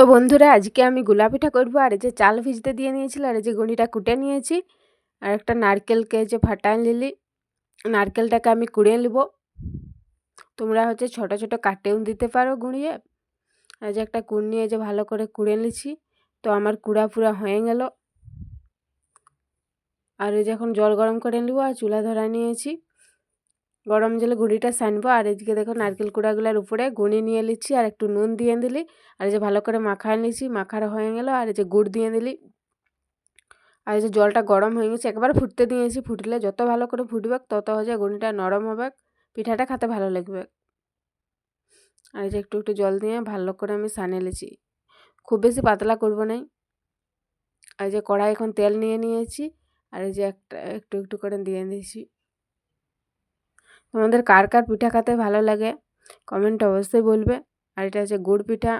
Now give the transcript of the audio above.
তো বন্ধুরা, আজকে আমি গুলা পিঠা করবো। আর এই যে চাল ভিজতে দিয়ে নিয়েছিল, আর এই যে গুঁড়িটা কুটে নিয়েছি, আর একটা নারকেলকে যে ফাটাই নিলি, নারকেলটাকে আমি কুড়িয়ে নিব। তোমরা হচ্ছে ছোট ছোট কাটেও দিতে পারো গুঁড়িয়ে। আর যে একটা কুড় নিয়ে যে ভালো করে কুড়ে নিচ্ছি। তো আমার কুড়া পুরা হয়ে গেল। আর এই যে এখন জল গরম করে নিব, আর চুলা ধরা নিয়েছি। গরম জলে গুঁড়িটা সানবো। আর এদিকে দেখো নারকেল কুড়াগুলার উপরে গুঁড়ি নিয়ে নিচ্ছি, আর একটু নুন দিয়ে দিলি। আর এই যে ভালো করে মাখায় নিচ্ছি, মাখার হয়ে গেল। আর এই যে গুড় দিয়ে দিলি। আর এই যে জলটা গরম হয়ে গেছে, একবার ফুটতে দিয়েছি। ফুটলে যত ভালো করে ফুটবে তত হচ্ছে গুঁড়িটা নরম হবে, পিঠাটা খেতে ভালো লাগবে। আর এই যে একটু একটু জল দিয়ে ভালো করে আমি সানে নিয়েছি, খুব বেশি পাতলা করব নাই। আর এই যে কড়াই এখন তেল নিয়ে নিয়েছি, আর এই যে একটু একটু করে দিয়ে দিয়েছি। তোমাদের কার কার পিঠা খেতে ভালো লাগে কমেন্ট অবশ্যই বলবে। আর এটা হচ্ছে গুড় পিঠা।